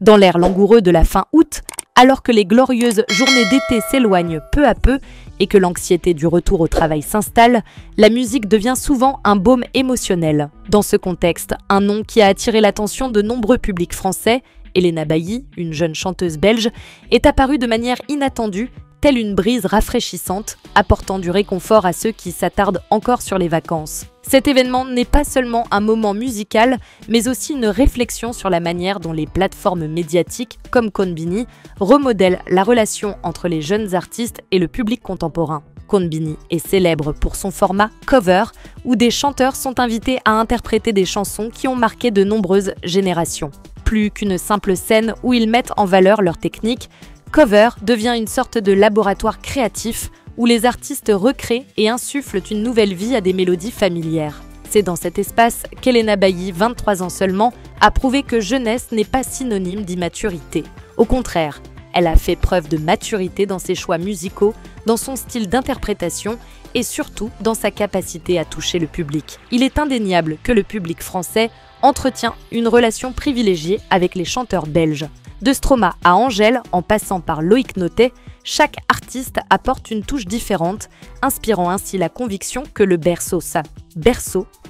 Dans l'air langoureux de la fin août, alors que les glorieuses journées d'été s'éloignent peu à peu et que l'anxiété du retour au travail s'installe, la musique devient souvent un baume émotionnel. Dans ce contexte, un nom qui a attiré l'attention de nombreux publics français, Helena Bailly, une jeune chanteuse belge, est apparue de manière inattendue, telle une brise rafraîchissante, apportant du réconfort à ceux qui s'attardent encore sur les vacances. Cet événement n'est pas seulement un moment musical, mais aussi une réflexion sur la manière dont les plateformes médiatiques, comme Konbini, remodèlent la relation entre les jeunes artistes et le public contemporain. Konbini est célèbre pour son format cover, où des chanteurs sont invités à interpréter des chansons qui ont marqué de nombreuses générations. Plus qu'une simple scène où ils mettent en valeur leur technique, Cover devient une sorte de laboratoire créatif où les artistes recréent et insufflent une nouvelle vie à des mélodies familières. C'est dans cet espace qu'Helena Bailly, 23 ans seulement, a prouvé que jeunesse n'est pas synonyme d'immaturité. Au contraire, elle a fait preuve de maturité dans ses choix musicaux, dans son style d'interprétation et surtout dans sa capacité à toucher le public. Il est indéniable que le public français entretient une relation privilégiée avec les chanteurs belges. De Stromae à Angèle, en passant par Loïc Notet, chaque artiste apporte une touche différente, inspirant ainsi la conviction que le berceau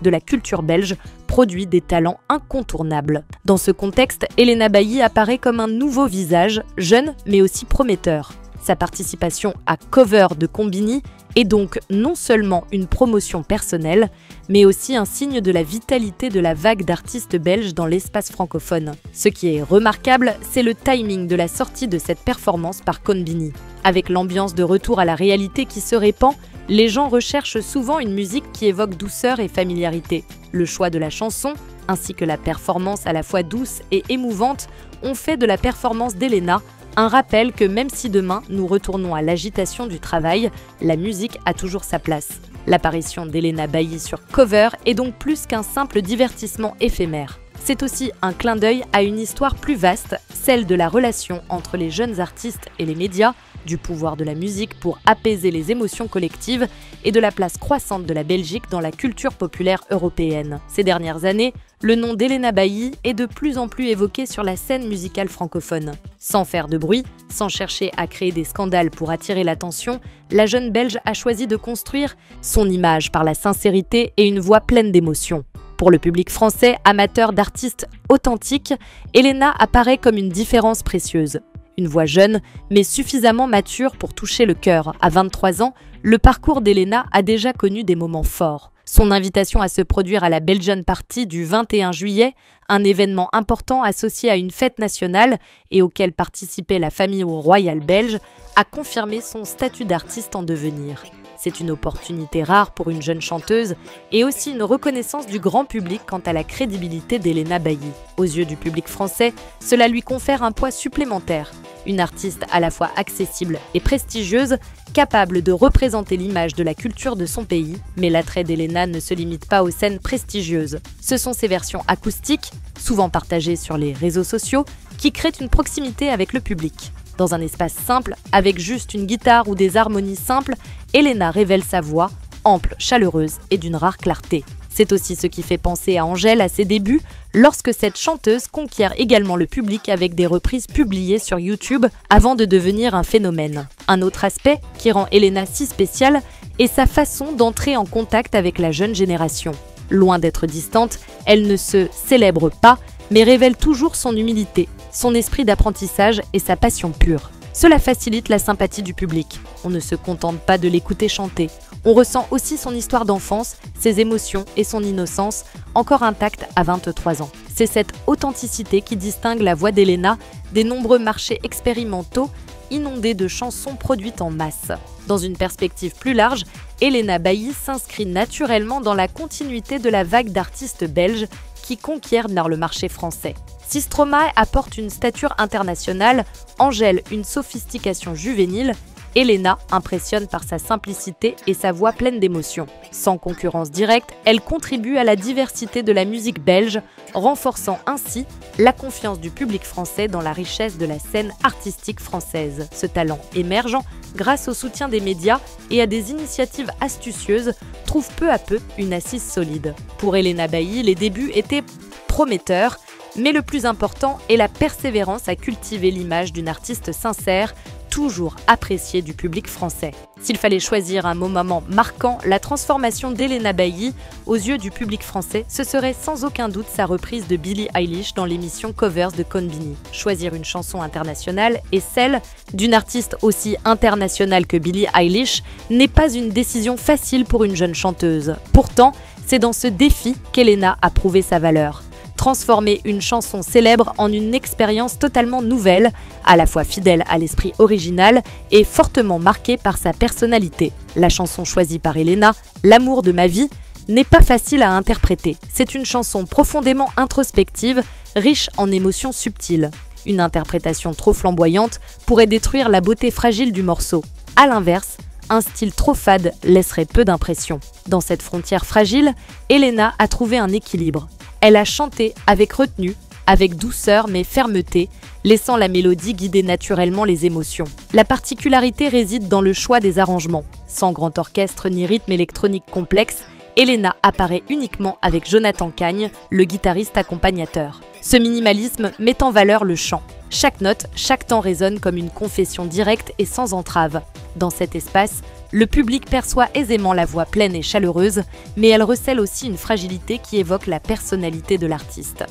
de la culture belge, produit des talents incontournables. Dans ce contexte, Helena Bailly apparaît comme un nouveau visage, jeune mais aussi prometteur. Sa participation à Cover de Konbini est donc non seulement une promotion personnelle, mais aussi un signe de la vitalité de la vague d'artistes belges dans l'espace francophone. Ce qui est remarquable, c'est le timing de la sortie de cette performance par Konbini. Avec l'ambiance de retour à la réalité qui se répand, les gens recherchent souvent une musique qui évoque douceur et familiarité. Le choix de la chanson, ainsi que la performance à la fois douce et émouvante, ont fait de la performance d'Helena un rappel que même si demain nous retournons à l'agitation du travail, la musique a toujours sa place. L'apparition d'Helena Bailly sur Cover est donc plus qu'un simple divertissement éphémère. C'est aussi un clin d'œil à une histoire plus vaste, celle de la relation entre les jeunes artistes et les médias, du pouvoir de la musique pour apaiser les émotions collectives et de la place croissante de la Belgique dans la culture populaire européenne. Ces dernières années, le nom d'Helena Bailly est de plus en plus évoqué sur la scène musicale francophone. Sans faire de bruit, sans chercher à créer des scandales pour attirer l'attention, la jeune Belge a choisi de construire son image par la sincérité et une voix pleine d'émotion. Pour le public français, amateur d'artistes authentiques, Helena apparaît comme une différence précieuse. Une voix jeune, mais suffisamment mature pour toucher le cœur. À 23 ans, le parcours d'Helena a déjà connu des moments forts. Son invitation à se produire à la Belgian Party du 21 juillet, un événement important associé à une fête nationale et auquel participait la famille royale belge, a confirmé son statut d'artiste en devenir. C'est une opportunité rare pour une jeune chanteuse et aussi une reconnaissance du grand public quant à la crédibilité d'Helena Bailly. Aux yeux du public français, cela lui confère un poids supplémentaire. Une artiste à la fois accessible et prestigieuse, capable de représenter l'image de la culture de son pays. Mais l'attrait d'Helena ne se limite pas aux scènes prestigieuses. Ce sont ses versions acoustiques, souvent partagées sur les réseaux sociaux, qui créent une proximité avec le public. Dans un espace simple, avec juste une guitare ou des harmonies simples, Helena révèle sa voix, ample, chaleureuse et d'une rare clarté. C'est aussi ce qui fait penser à Angèle à ses débuts, lorsque cette chanteuse conquiert également le public avec des reprises publiées sur YouTube avant de devenir un phénomène. Un autre aspect qui rend Helena si spéciale est sa façon d'entrer en contact avec la jeune génération. Loin d'être distante, elle ne se célèbre pas, mais révèle toujours son humilité, son esprit d'apprentissage et sa passion pure. Cela facilite la sympathie du public. On ne se contente pas de l'écouter chanter. On ressent aussi son histoire d'enfance, ses émotions et son innocence, encore intactes à 23 ans. C'est cette authenticité qui distingue la voix d'Helena des nombreux marchés expérimentaux inondés de chansons produites en masse. Dans une perspective plus large, Helena Bailly s'inscrit naturellement dans la continuité de la vague d'artistes belges qui conquièrent le marché français. Si Stromae apporte une stature internationale, Angèle une sophistication juvénile, Helena impressionne par sa simplicité et sa voix pleine d'émotion. Sans concurrence directe, elle contribue à la diversité de la musique belge, renforçant ainsi la confiance du public français dans la richesse de la scène artistique française. Ce talent émergent, grâce au soutien des médias et à des initiatives astucieuses, trouve peu à peu une assise solide. Pour Helena Bailly, les débuts étaient prometteurs. Mais le plus important est la persévérance à cultiver l'image d'une artiste sincère, toujours appréciée du public français. S'il fallait choisir un moment marquant, la transformation d'Helena Bailly aux yeux du public français, ce serait sans aucun doute sa reprise de Billie Eilish dans l'émission Covers de Konbini. Choisir une chanson internationale et celle d'une artiste aussi internationale que Billie Eilish n'est pas une décision facile pour une jeune chanteuse. Pourtant, c'est dans ce défi qu'Helena a prouvé sa valeur. Transformer une chanson célèbre en une expérience totalement nouvelle, à la fois fidèle à l'esprit original et fortement marquée par sa personnalité. La chanson choisie par Helena, L'amour de ma vie, n'est pas facile à interpréter. C'est une chanson profondément introspective, riche en émotions subtiles. Une interprétation trop flamboyante pourrait détruire la beauté fragile du morceau. À l'inverse, un style trop fade laisserait peu d'impression. Dans cette frontière fragile, Helena a trouvé un équilibre. Elle a chanté avec retenue, avec douceur mais fermeté, laissant la mélodie guider naturellement les émotions. La particularité réside dans le choix des arrangements. Sans grand orchestre ni rythme électronique complexe, Helena apparaît uniquement avec Jonathan Cagne, le guitariste accompagnateur. Ce minimalisme met en valeur le chant. Chaque note, chaque temps résonne comme une confession directe et sans entrave. Dans cet espace, le public perçoit aisément la voix pleine et chaleureuse, mais elle recèle aussi une fragilité qui évoque la personnalité de l'artiste.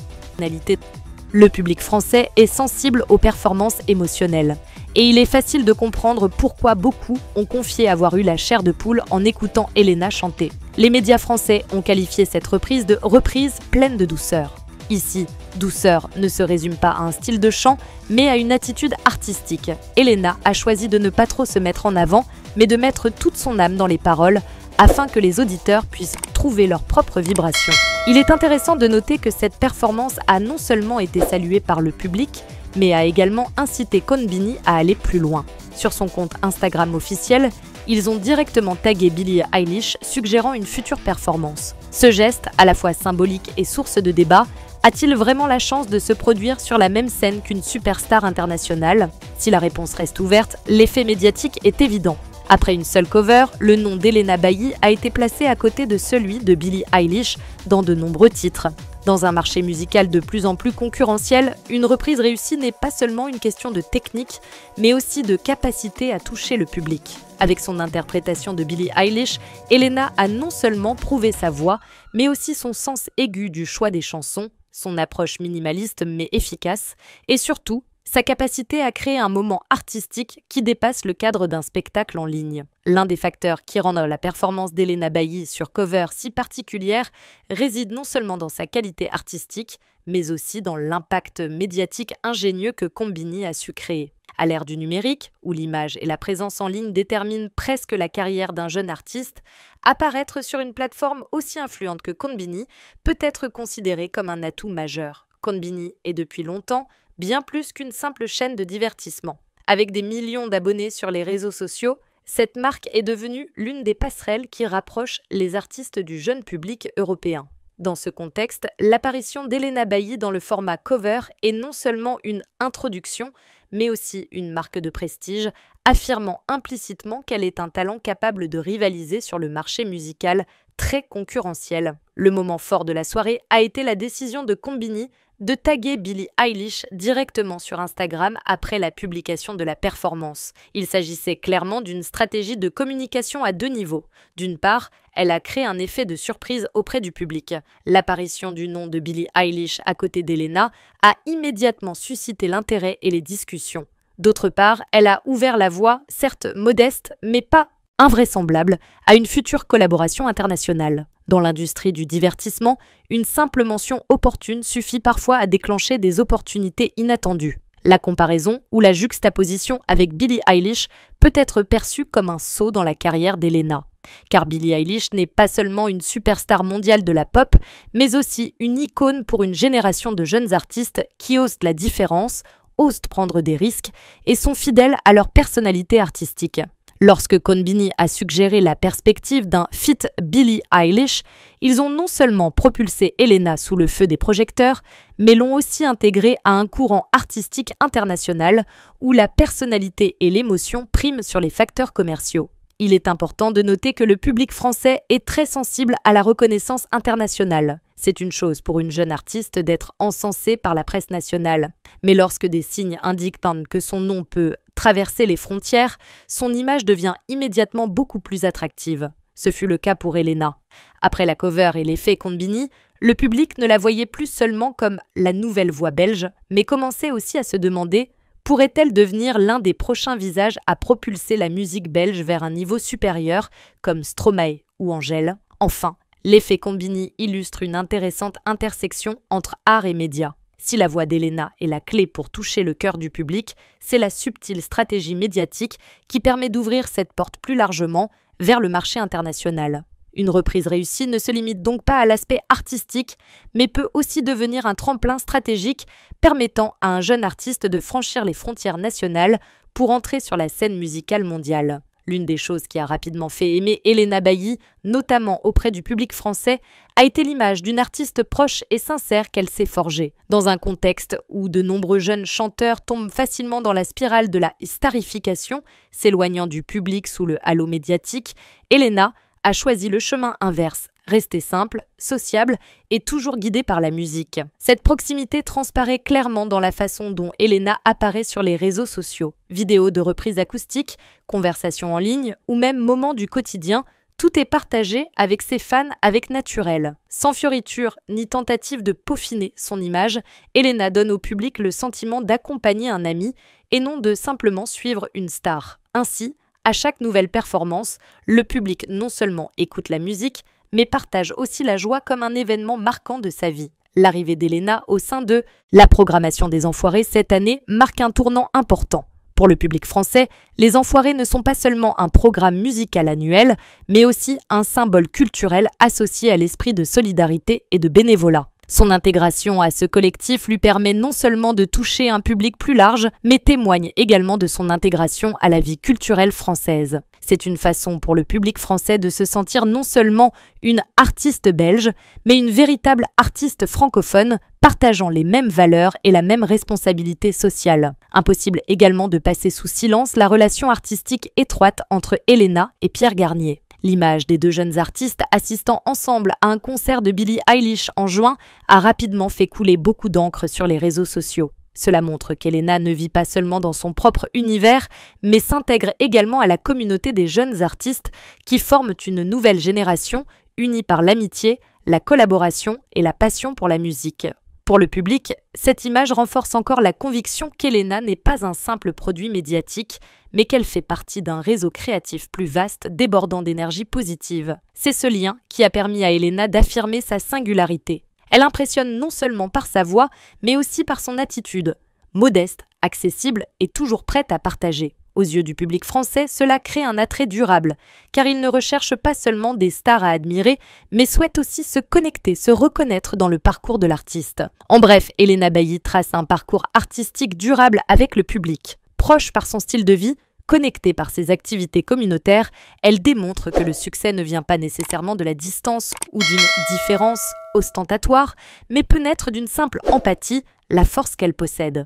Le public français est sensible aux performances émotionnelles. Et il est facile de comprendre pourquoi beaucoup ont confié avoir eu la chair de poule en écoutant Helena chanter. Les médias français ont qualifié cette reprise de reprise pleine de douceur. Ici, douceur ne se résume pas à un style de chant, mais à une attitude artistique. Helena a choisi de ne pas trop se mettre en avant, mais de mettre toute son âme dans les paroles, afin que les auditeurs puissent trouver leur propre vibration. Il est intéressant de noter que cette performance a non seulement été saluée par le public, mais a également incité Konbini à aller plus loin. Sur son compte Instagram officiel, ils ont directement tagué Billie Eilish, suggérant une future performance. Ce geste, à la fois symbolique et source de débat, a-t-il vraiment la chance de se produire sur la même scène qu'une superstar internationale? Si la réponse reste ouverte, l'effet médiatique est évident. Après une seule cover, le nom d'Helena Bailly a été placé à côté de celui de Billie Eilish dans de nombreux titres. Dans un marché musical de plus en plus concurrentiel, une reprise réussie n'est pas seulement une question de technique, mais aussi de capacité à toucher le public. Avec son interprétation de Billie Eilish, Helena a non seulement prouvé sa voix, mais aussi son sens aigu du choix des chansons, son approche minimaliste mais efficace, et surtout, sa capacité à créer un moment artistique qui dépasse le cadre d'un spectacle en ligne. L'un des facteurs qui rendent la performance d'Helena Bailly sur Cover si particulière réside non seulement dans sa qualité artistique, mais aussi dans l'impact médiatique ingénieux que Konbini a su créer. À l'ère du numérique, où l'image et la présence en ligne déterminent presque la carrière d'un jeune artiste, apparaître sur une plateforme aussi influente que Konbini peut être considéré comme un atout majeur. Konbini est depuis longtemps bien plus qu'une simple chaîne de divertissement. Avec des millions d'abonnés sur les réseaux sociaux, cette marque est devenue l'une des passerelles qui rapproche les artistes du jeune public européen. Dans ce contexte, l'apparition d'Helena Bailly dans le format Cover est non seulement une introduction, mais aussi une marque de prestige, affirmant implicitement qu'elle est un talent capable de rivaliser sur le marché musical très concurrentiel. Le moment fort de la soirée a été la décision de Konbini de taguer Billie Eilish directement sur Instagram après la publication de la performance. Il s'agissait clairement d'une stratégie de communication à deux niveaux. D'une part, elle a créé un effet de surprise auprès du public. L'apparition du nom de Billie Eilish à côté d'Helena a immédiatement suscité l'intérêt et les discussions. D'autre part, elle a ouvert la voie, certes modeste, mais pas invraisemblable, à une future collaboration internationale. Dans l'industrie du divertissement, une simple mention opportune suffit parfois à déclencher des opportunités inattendues. La comparaison ou la juxtaposition avec Billie Eilish peut être perçue comme un saut dans la carrière d'Helena. Car Billie Eilish n'est pas seulement une superstar mondiale de la pop, mais aussi une icône pour une génération de jeunes artistes qui osent la différence, osent prendre des risques et sont fidèles à leur personnalité artistique. Lorsque Konbini a suggéré la perspective d'un feat Billie Eilish, ils ont non seulement propulsé Helena sous le feu des projecteurs, mais l'ont aussi intégrée à un courant artistique international où la personnalité et l'émotion priment sur les facteurs commerciaux. Il est important de noter que le public français est très sensible à la reconnaissance internationale. C'est une chose pour une jeune artiste d'être encensée par la presse nationale. Mais lorsque des signes indiquent que son nom peut traverser les frontières, son image devient immédiatement beaucoup plus attractive. Ce fut le cas pour Elena. Après la cover et l'effet Combini, le public ne la voyait plus seulement comme la nouvelle voix belge, mais commençait aussi à se demander « pourrait-elle devenir l'un des prochains visages à propulser la musique belge vers un niveau supérieur, comme Stromae ou Angèle ?» Enfin, l'effet Combini illustre une intéressante intersection entre art et médias. Si la voix d'Elena est la clé pour toucher le cœur du public, c'est la subtile stratégie médiatique qui permet d'ouvrir cette porte plus largement vers le marché international. Une reprise réussie ne se limite donc pas à l'aspect artistique, mais peut aussi devenir un tremplin stratégique permettant à un jeune artiste de franchir les frontières nationales pour entrer sur la scène musicale mondiale. L'une des choses qui a rapidement fait aimer Elena Bailly, notamment auprès du public français, a été l'image d'une artiste proche et sincère qu'elle s'est forgée. Dans un contexte où de nombreux jeunes chanteurs tombent facilement dans la spirale de la starification, s'éloignant du public sous le halo médiatique, Elena a choisi le chemin inverse, rester simple, sociable et toujours guidée par la musique. Cette proximité transparaît clairement dans la façon dont Elena apparaît sur les réseaux sociaux. Vidéos de reprises acoustiques, conversations en ligne ou même moments du quotidien, tout est partagé avec ses fans avec naturel. Sans fioriture ni tentative de peaufiner son image, Elena donne au public le sentiment d'accompagner un ami et non de simplement suivre une star. Ainsi, à chaque nouvelle performance, le public non seulement écoute la musique, mais partage aussi la joie comme un événement marquant de sa vie. L'arrivée d'Elena au sein de la programmation des Enfoirés cette année marque un tournant important. Pour le public français, les Enfoirés ne sont pas seulement un programme musical annuel, mais aussi un symbole culturel associé à l'esprit de solidarité et de bénévolat. Son intégration à ce collectif lui permet non seulement de toucher un public plus large, mais témoigne également de son intégration à la vie culturelle française. C'est une façon pour le public français de se sentir non seulement une artiste belge, mais une véritable artiste francophone, partageant les mêmes valeurs et la même responsabilité sociale. Impossible également de passer sous silence la relation artistique étroite entre Elena et Pierre Garnier. L'image des deux jeunes artistes assistant ensemble à un concert de Billie Eilish en juin a rapidement fait couler beaucoup d'encre sur les réseaux sociaux. Cela montre qu'Elena ne vit pas seulement dans son propre univers, mais s'intègre également à la communauté des jeunes artistes qui forment une nouvelle génération unie par l'amitié, la collaboration et la passion pour la musique. Pour le public, cette image renforce encore la conviction qu'Elena n'est pas un simple produit médiatique, mais qu'elle fait partie d'un réseau créatif plus vaste débordant d'énergie positive. C'est ce lien qui a permis à Elena d'affirmer sa singularité. Elle impressionne non seulement par sa voix, mais aussi par son attitude, modeste, accessible et toujours prête à partager. Aux yeux du public français, cela crée un attrait durable, car il ne recherche pas seulement des stars à admirer, mais souhaite aussi se connecter, se reconnaître dans le parcours de l'artiste. En bref, Elena Bailly trace un parcours artistique durable avec le public. Proche par son style de vie, connectée par ses activités communautaires, elle démontre que le succès ne vient pas nécessairement de la distance ou d'une différence ostentatoire, mais peut naître d'une simple empathie, la force qu'elle possède.